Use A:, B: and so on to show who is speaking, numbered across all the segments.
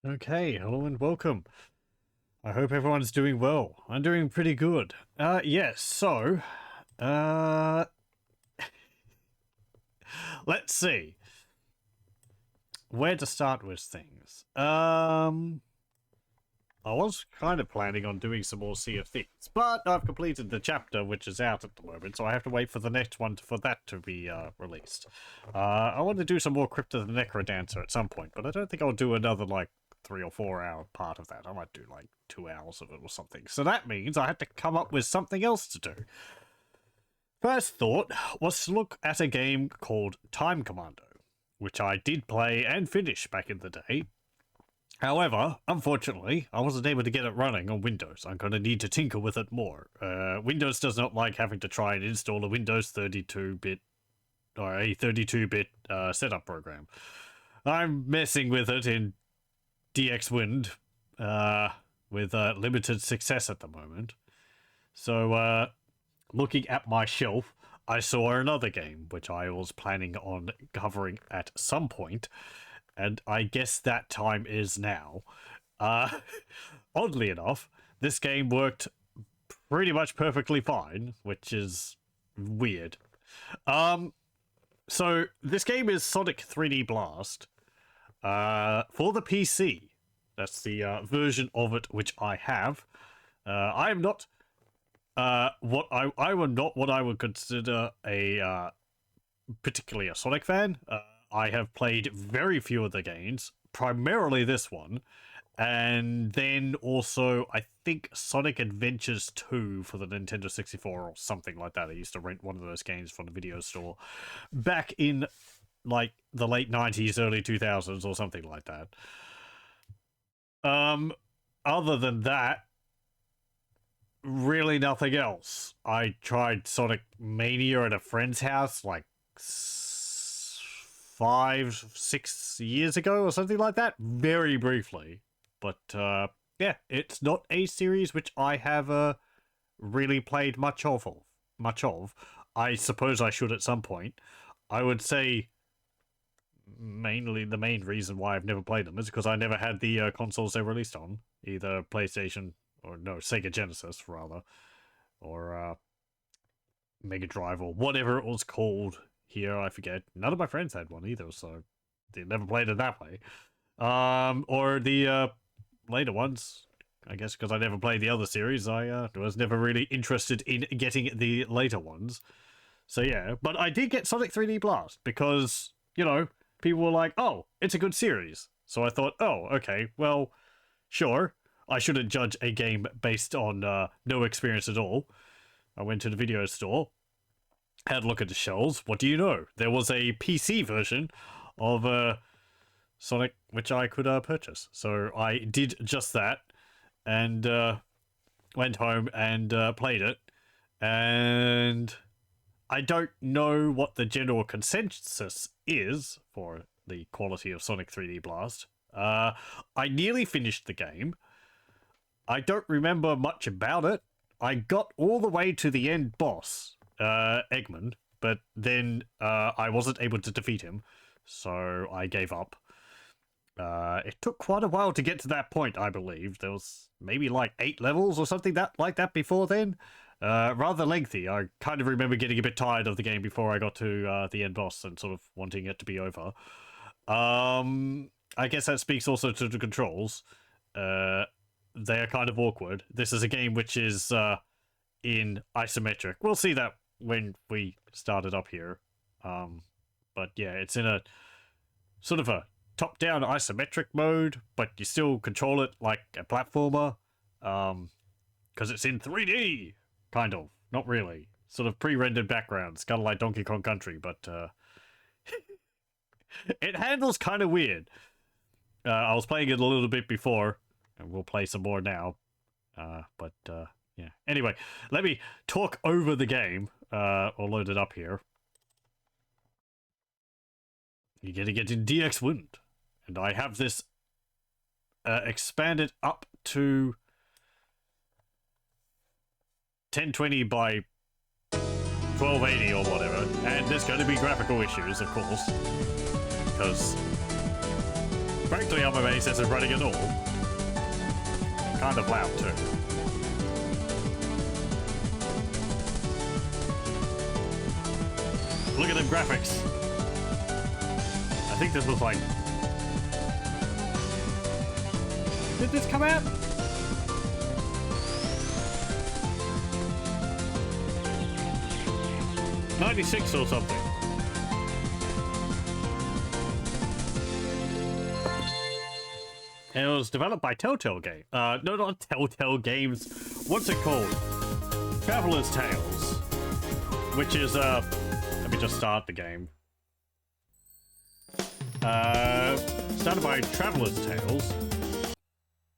A: Okay, hello and welcome. I hope everyone's doing well. I'm doing pretty good. Yes, so, uh, let's see. Where to start with things. I was kind of planning on doing some more Sea of Thieves, but I've completed the chapter which is out at the moment, so I have to wait for the next one for that to be released. I want to do some more Crypt of the Necrodancer at some point, but I don't think I'll do another, like, 3 or 4 hour part of that. I might do, like, 2 hours of it or something. So that means I have to come up with something else to do. First thought was to look at a game called Time Commando, which I did play and finish back in the day. However, unfortunately, I wasn't able to get it running on Windows. I'm going to need to tinker with it more. Windows does not like having to try and install a Windows 32-bit or a 32-bit setup program. I'm messing with it in DXWind with limited success at the moment. So, looking at my shelf, I saw another game which I was planning on covering at some point. And I guess that time is now. Oddly enough, this game worked pretty much perfectly fine, which is weird. So this game is Sonic 3D Blast for the PC. That's the version of it which I have. I am not I am not what I would consider a particularly a Sonic fan. I have played very few of the games, primarily this one, and then also, I think, Sonic Adventures 2 for the Nintendo 64 or something like that. I used to rent one of those games from the video store back in, like, the late 90s, early 2000s or something like that. Other than that, really nothing else. I tried Sonic Mania at a friend's house, like, 5-6 years ago or something like that, very briefly. But yeah, it's not a series which I have really played much of. I suppose I should at some point. I would say mainly the main reason why I've never played them is because I never had the consoles they released on, either PlayStation or no, Sega Genesis rather, or Mega Drive or whatever it was called. Here, I forget. None of my friends had one either, so they never played it that way. Or the later ones, I guess, because I never played the other series. I was never really interested in getting the later ones. So yeah, but I did get Sonic 3D Blast because, you know, people were like, "Oh, it's a good series." So I thought, "Oh, okay, well, sure. I shouldn't judge a game based on no experience at all." I went to the video store, had a look at the shelves. What do you know? There was a PC version of Sonic which I could purchase. So I did just that and went home and played it. And I don't know what the general consensus is for the quality of Sonic 3D Blast. I nearly finished the game. I don't remember much about it. I got all the way to the end boss, Eggman, but then I wasn't able to defeat him, so I gave up. It took quite a while to get to that point, I believe. There was maybe like 8 levels or something like that before then. Rather lengthy. I kind of remember getting a bit tired of the game before I got to the end boss and sort of wanting it to be over. I guess that speaks also to the controls. They are kind of awkward. This is a game which is in isometric. We'll see that when we start it up here. But yeah, it's in a sort of a top-down isometric mode, but you still control it like a platformer. Because it's in 3D, kind of. Not really. Sort of pre-rendered backgrounds, kind of like Donkey Kong Country, but it handles kind of weird. I was playing it a little bit before, and we'll play some more now. But yeah. Anyway, let me talk over the game, or load it up here. You're gonna get in DXWind, and I have this expanded up to 1020 by 1280 or whatever, and there's going to be graphical issues, of course, because Frankly, I'm amazed this is running at all. Kind of loud, too. Look at them graphics. I think this was like... Did this come out? '96 or something. And it was developed by Telltale Game. No, not Telltale Games. What's it called? Traveler's Tales. Which is, let me just start the game. Started by Traveler's Tales.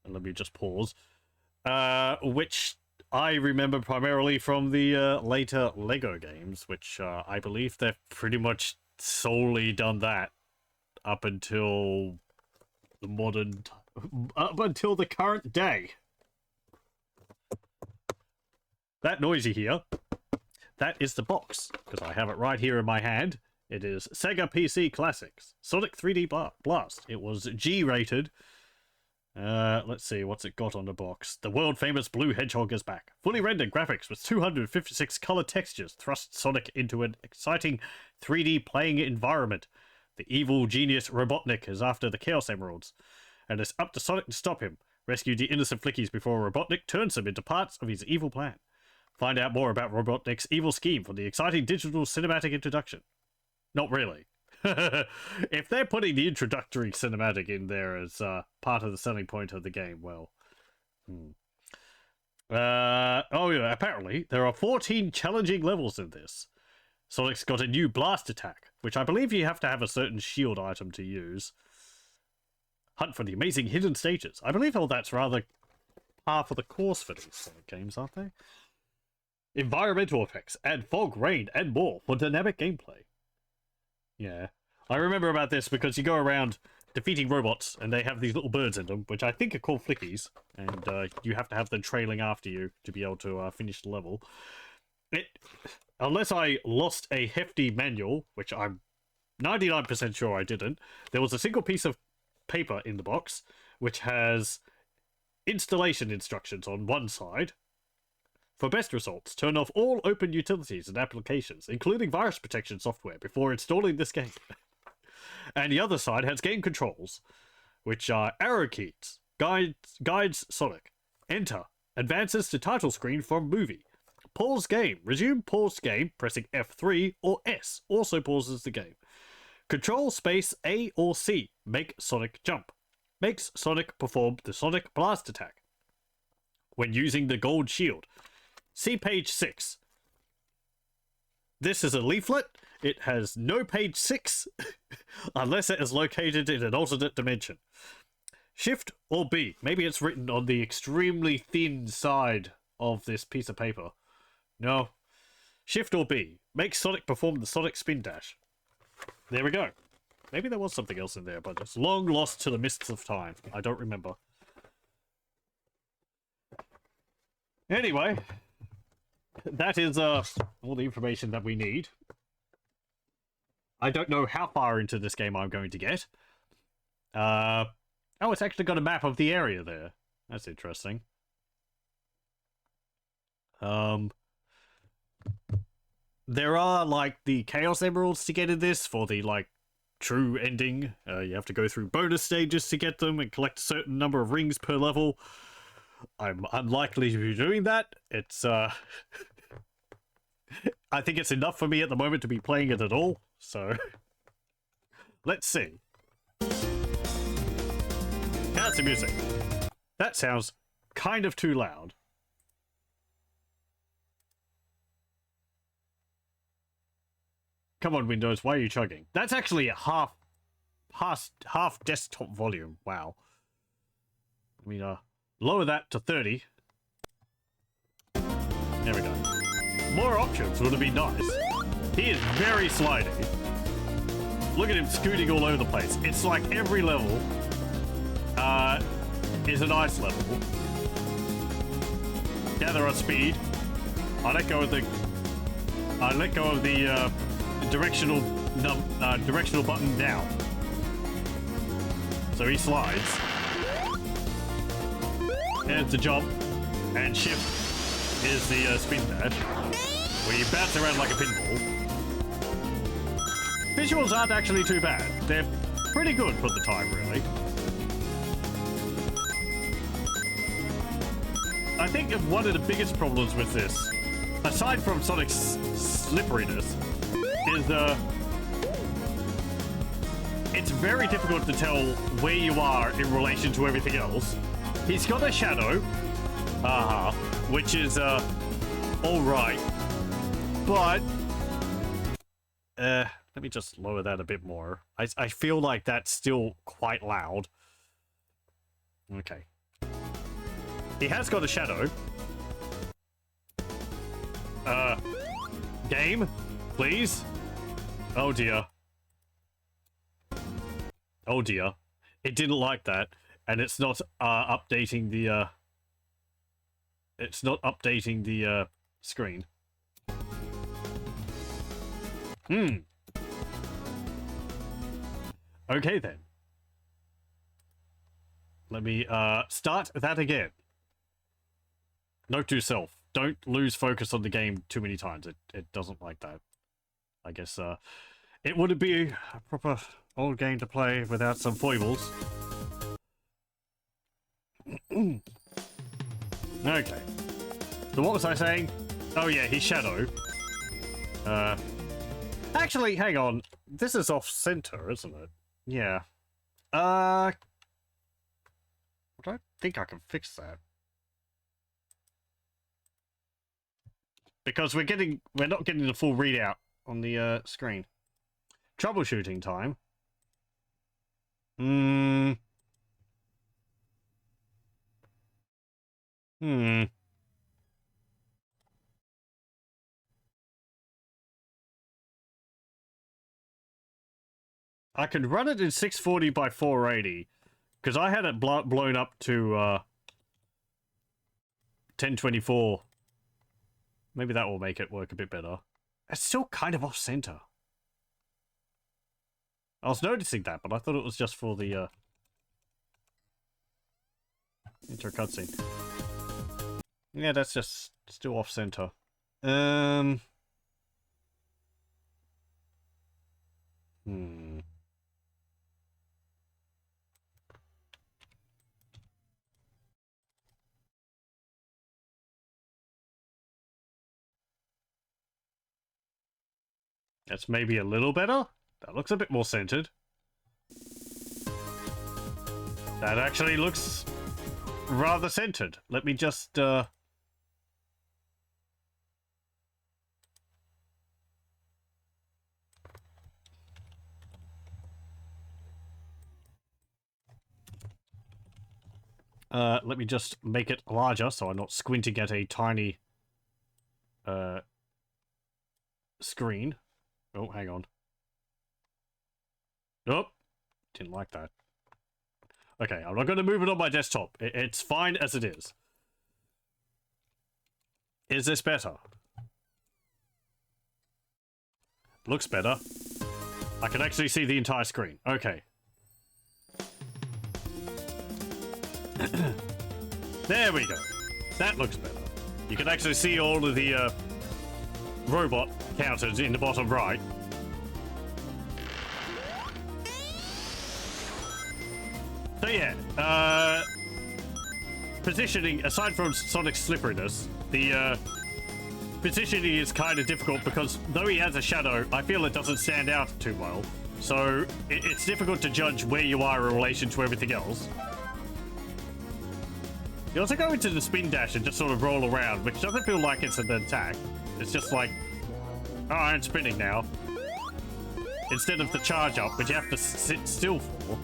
A: And let me just pause. Which I remember primarily from the later Lego games, which I believe they've pretty much solely done that up until the up until the current day. That noise you hear, that is the box, because I have it right here in my hand. It is Sega PC Classics Sonic 3D Blast. It was G-rated. Let's see, what's it got on the box? The world-famous blue hedgehog is back. Fully rendered graphics with 256 color textures thrust Sonic into an exciting 3D playing environment. The evil genius Robotnik is after the Chaos Emeralds, and it's up to Sonic to stop him, rescue the innocent flickies before Robotnik turns them into parts of his evil plan. Find out more about Robotnik's evil scheme from the exciting digital cinematic introduction. Not really. If they're putting the introductory cinematic in there as part of the selling point of the game, well... oh yeah, apparently there are 14 challenging levels in this. Sonic's got a new blast attack, which I believe you have to have a certain shield item to use. Hunt for the amazing hidden stages. I believe all that's rather half of the course for these Sonic games, aren't they? Environmental effects, add fog, rain, and more for dynamic gameplay. Yeah, I remember about this because you go around defeating robots and they have these little birds in them, which I think are called flickies, and you have to have them trailing after you to be able to finish the level. Unless I lost a hefty manual, which I'm 99% sure I didn't, there was a single piece of paper in the box which has installation instructions on one side. For best results, turn off all open utilities and applications, including virus protection software, before installing this game. And the other side has game controls, which are arrow keys, guides Sonic, enter, advances to title screen from movie, pause game, resume pause game, pressing F3 or S also pauses the game. Control space A or C, make Sonic jump, makes Sonic perform the Sonic blast attack. When using the gold shield, see page 6. This is a leaflet. It has no page 6 unless it is located in an alternate dimension. Shift or B. Maybe it's written on the extremely thin side of this piece of paper. No. Shift or B. Make Sonic perform the Sonic spin dash. There we go. Maybe there was something else in there, but it's long lost to the mists of time. I don't remember. Anyway, that is all the information that we need. I don't know how far into this game I'm going to get. Oh, it's actually got a map of the area there. That's interesting. There are, like, the Chaos Emeralds to get in this for the, like, true ending. You have to go through bonus stages to get them and collect a certain number of rings per level. I'm unlikely to be doing that. It's, I think it's enough for me at the moment to be playing it at all, so... Let's see. How's the music? That sounds kind of too loud. Come on, Windows, why are you chugging? That's actually a half desktop volume. Wow. I mean, lower that to 30. There we go. More options would have been nice. He is very slidey. Look at him scooting all over the place. It's like every level is an ice level. Gather on speed. I let go of the directional button down. So he slides. There's the jump. And shift is the spin dash. Where you bounce around like a pinball. Visuals aren't actually too bad. They're pretty good for the time, really. I think one of the biggest problems with this, aside from Sonic's slipperiness, is it's very difficult to tell where you are in relation to everything else. He's got a shadow, which is alright, but let me just lower that a bit more. I feel like that's still quite loud. Okay. He has got a shadow. Game, please. Oh dear. Oh dear. It didn't like that, and it's not updating the screen. Okay then. Let me start that again. Note to self, don't lose focus on the game too many times. It doesn't like that. I guess it wouldn't be a proper old game to play without some foibles. Okay. So what was I saying? Oh yeah, he's shadow. Actually, hang on. This is off center, isn't it? Yeah. I don't think I can fix that. Because we're not getting the full readout on the screen. Troubleshooting time. I could run it in 640 by 480 because I had it blown up to 1024. Maybe that will make it work a bit better. It's still kind of off-center. I was noticing that, but I thought it was just for the intro cutscene. Yeah, that's just still off-center. That's maybe a little better. That looks a bit more centered. That actually looks rather centered. Let me just let me just make it larger so I'm not squinting at a tiny screen. Oh, hang on. Nope. Didn't like that. Okay, I'm not going to move it on my desktop. It's fine as it is. Is this better? Looks better. I can actually see the entire screen. Okay. There we go. That looks better. You can actually see all of the robot counters in the bottom right. So yeah, positioning, aside from Sonic's slipperiness, the positioning is kind of difficult because though he has a shadow, I feel it doesn't stand out too well. So it's difficult to judge where you are in relation to everything else. You also go into the spin dash and just sort of roll around, which doesn't feel like it's an attack. It's just like, oh, I'm spinning now. Instead of the charge up, which you have to sit still for.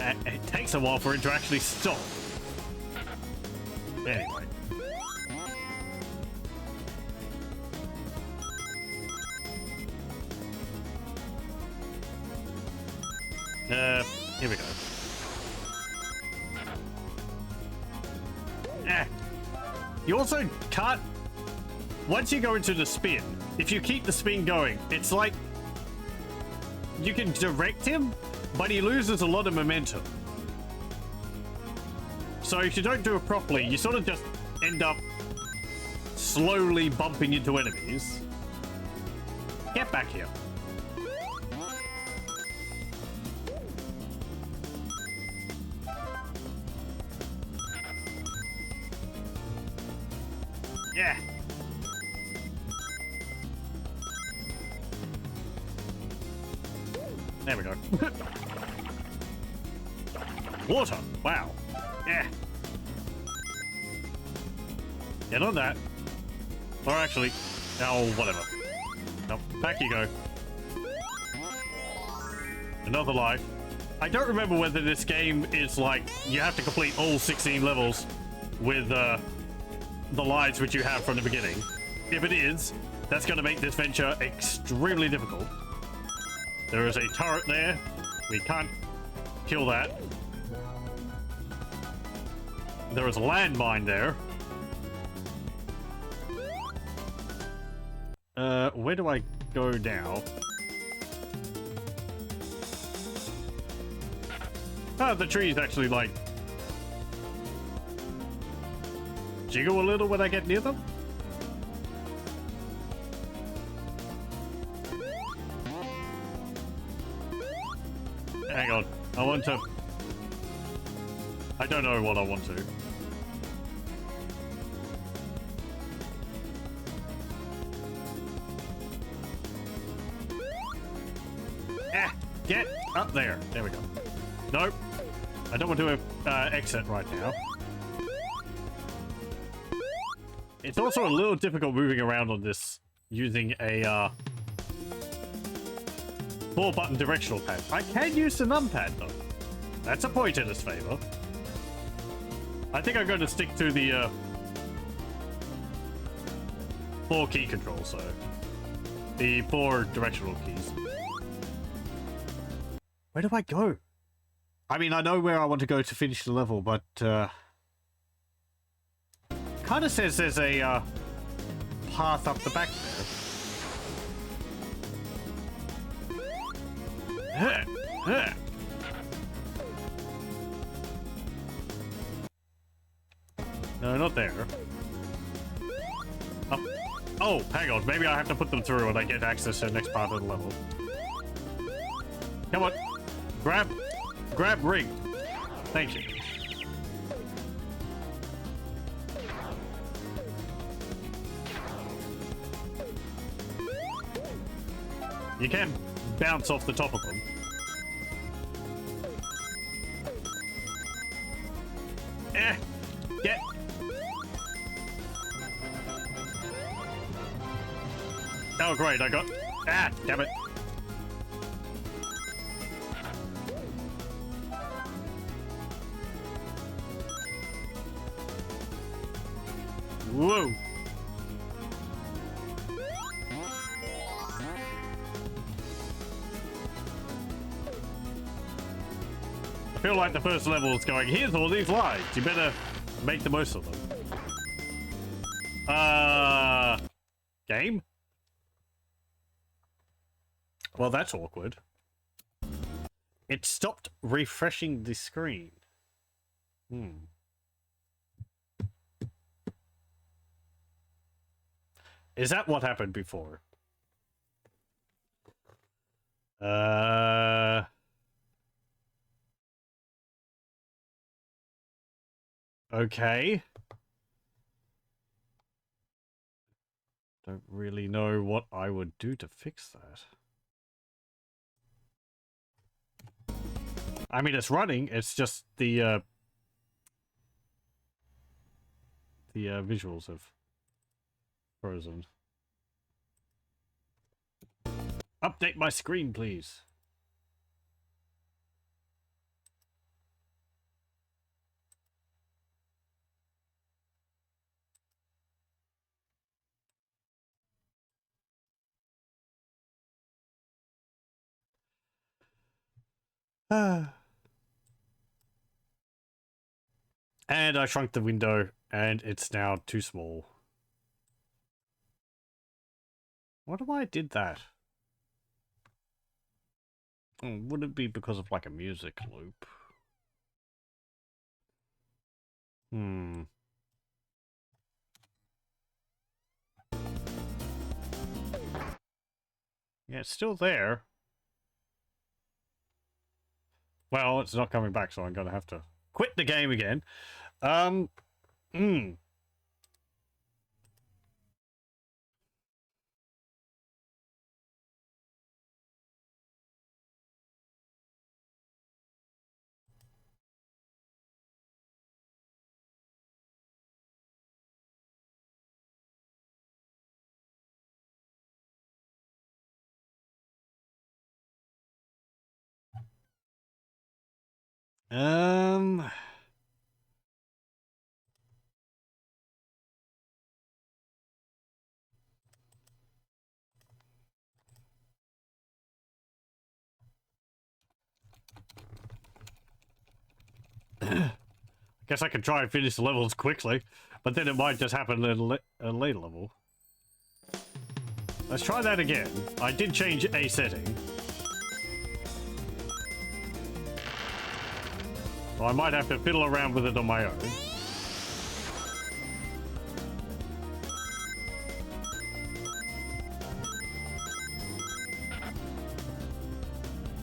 A: It takes a while for it to actually stop. Anyway. Here we go. You also can't... Once you go into the spin, if you keep the spin going, it's like... you can direct him, but he loses a lot of momentum. So if you don't do it properly, you sort of just end up slowly bumping into enemies. Get back here. Yeah. There we go. Water. Wow. Yeah. Get on that. Or actually, oh, whatever. Nope. Back you go. Another life. I don't remember whether this game is like, you have to complete all 16 levels with the lives which you have from the beginning. If it is, that's going to make this venture extremely difficult. There is a turret there. We can't kill that. There is a landmine there. Where do I go now? Oh, the trees actually, like, jiggle a little when I get near them. Hang on. I want to... I don't know what I want to. Get up there. There we go. Nope. I don't want to exit right now. It's also a little difficult moving around on this using a 4-button directional pad. I can use the numpad though. That's a point in his favor. I think I'm going to stick to the 4 key control, so the 4 directional keys. Where do I go? I mean, I know where I want to go to finish the level, but kind of says there's a path up the back there. No, not there. Oh, hang on. Maybe I have to put them through when I get access to the next part of the level. Come on. Grab ring. Thank you. You can bounce off the top of them. Get. Oh, great. I got... Ah, damn it. Whoa. I feel like the first level is going, here's all these lives. You better make the most of them. Game? Well, that's awkward. It stopped refreshing the screen. Is that what happened before? Okay. Don't really know what I would do to fix that. I mean, it's running. It's just the visuals have frozen. Update my screen, please. And I shrunk the window, and it's now too small. What if I did that? Would it be because of like a music loop? Hmm. Yeah, it's still there. Well, it's not coming back, so I'm gonna have to quit the game again. Hmm. Um. I guess I could try and finish the levels quickly, but then it might just happen at a later level. Let's try that again. I did change a setting. Well, I might have to fiddle around with it on my own.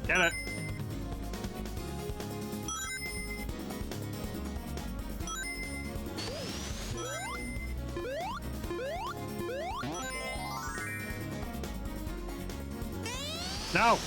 A: Get it. No!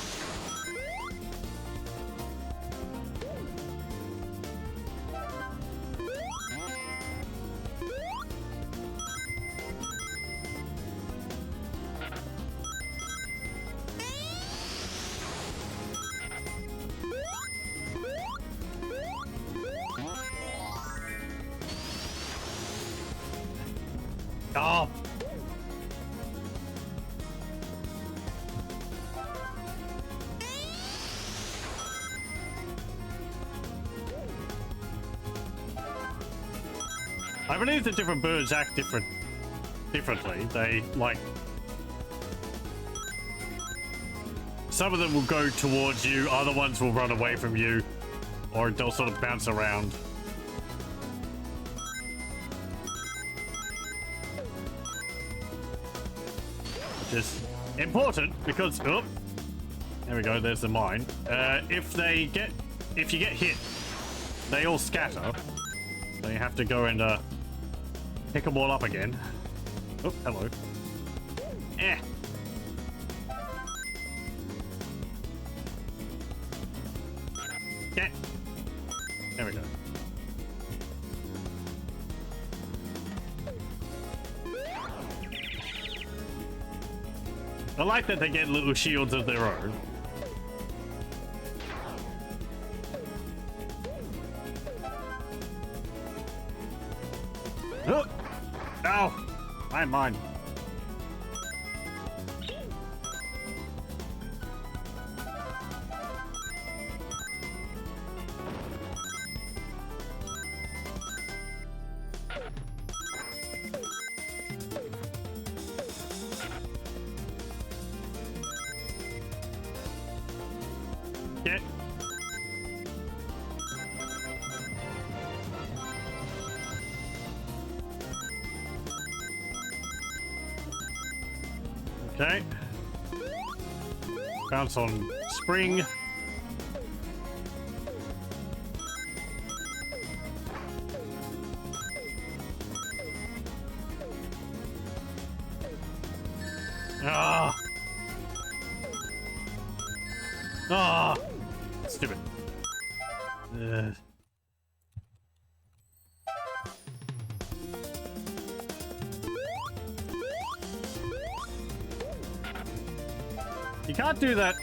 A: Oh! I believe the different birds act differently. They, like... Some of them will go towards you, other ones will run away from you, or they'll sort of bounce around. Which is important, because... Oh, there we go, there's the mine. If you get hit, they all scatter. So you have to go and, pick them all up again. Oh, hello. Eh. Yeah. There we go. I like that they get little shields of their own. Oh! Ow! I'm mine. Get. Okay. Bounce on spring. Ah! Ah! Stupid. You can't do that,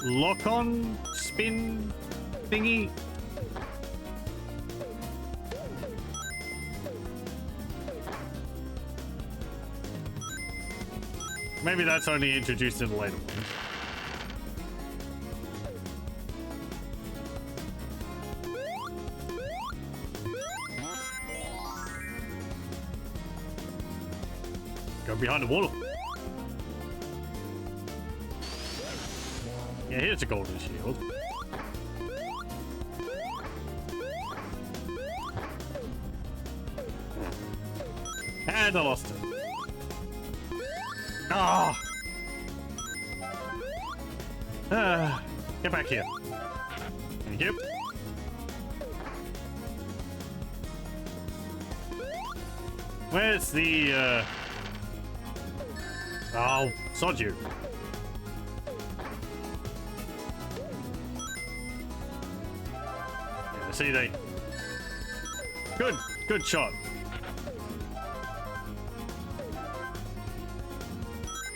A: lock-on spin thingy. Maybe that's only introduced in the later ones. Go behind the wall. Yeah, here's a golden shield. And I lost it. Ah! Get back here. Thank you. Where's the, Oh, sod you. Yeah, see, they... Good shot.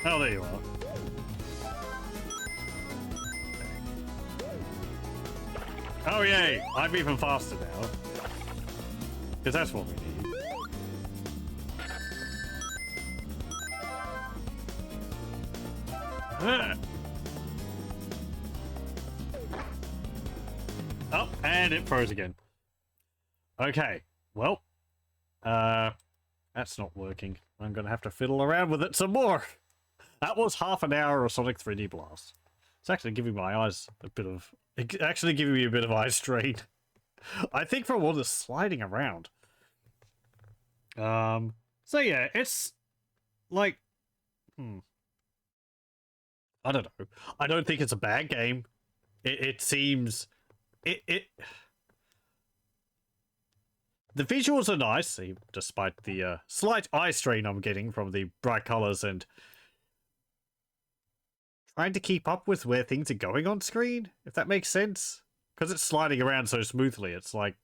A: Oh, there you are. Oh, yay! I'm even faster now. Because that's what we need. Oh, and it froze again. Okay, well, that's not working. I'm gonna have to fiddle around with it some more. That was half an hour of Sonic 3D Blast. It's actually giving my eyes a bit of... It's actually giving me a bit of eye strain. I think from all the sliding around. So yeah, it's... like... I don't know. I don't think it's a bad game. It seems... The visuals are nice, despite the slight eye strain I'm getting from the bright colors and trying to keep up with where things are going on screen, if that makes sense. Because it's sliding around so smoothly, it's like,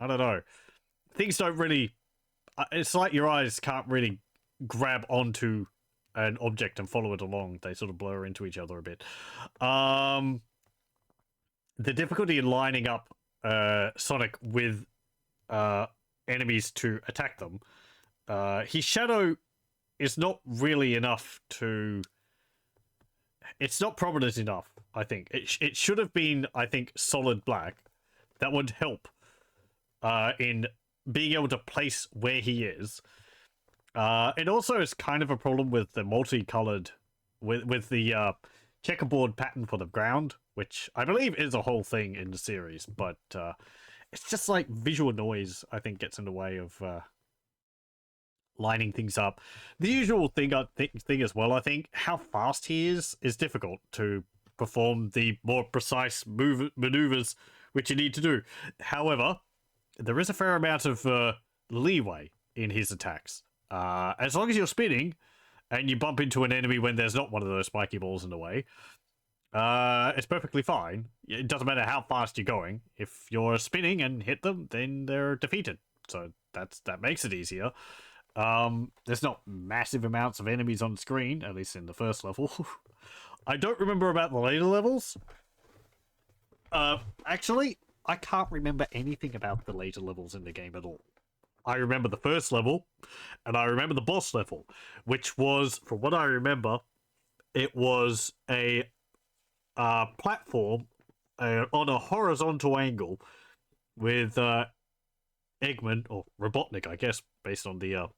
A: I don't know. Things don't really... It's like your eyes can't really grab onto an object and follow it along. They sort of blur into each other a bit. The difficulty in lining up Sonic with enemies to attack them. His shadow is not really enough to... It's not prominent enough, I think. It should have been, I think, solid black. That would help in being able to place where he is. It also is kind of a problem with the multicolored... With the checkerboard pattern for the ground, which I believe is a whole thing in the series, but it's just like visual noise, I think, gets in the way of lining things up. The usual thing as well, I think, how fast he is difficult to perform the more precise maneuvers which you need to do. However, there is a fair amount of leeway in his attacks. As long as you're spinning and you bump into an enemy when there's not one of those spiky balls in the way, it's perfectly fine. It doesn't matter how fast you're going. If you're spinning and hit them, then they're defeated. So that makes it easier. There's not massive amounts of enemies on screen, at least in the first level. I don't remember about the later levels. Actually, I can't remember anything about the later levels in the game at all. I remember the first level, and I remember the boss level, which was, from what I remember, it was a platform on a horizontal angle with Eggman, or Robotnik, I guess, based on the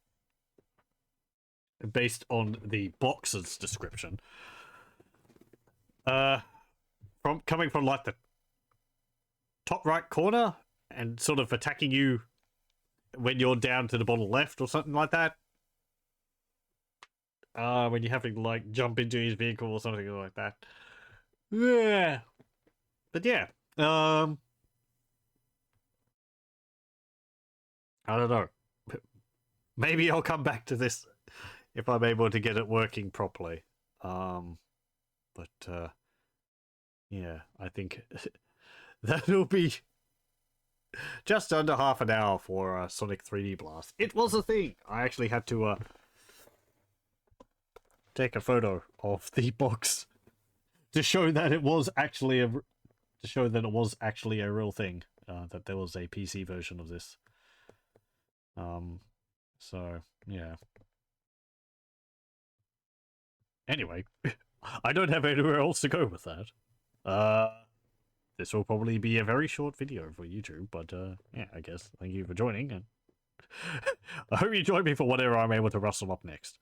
A: box's description, coming from like the top right corner and sort of attacking you when you're down to the bottom left or something like that. When you have to like jump into his vehicle or something like that. Yeah, but yeah, I don't know. Maybe I'll come back to this if I'm able to get it working properly. Yeah, I think that'll be just under half an hour for Sonic 3D Blast. It was a thing. I actually had to take a photo of the box to show that it was actually a real thing. That there was a PC version of this. So yeah. Anyway, I don't have anywhere else to go with that. This will probably be a very short video for YouTube, but yeah, I guess thank you for joining, and I hope you join me for whatever I'm able to rustle up next.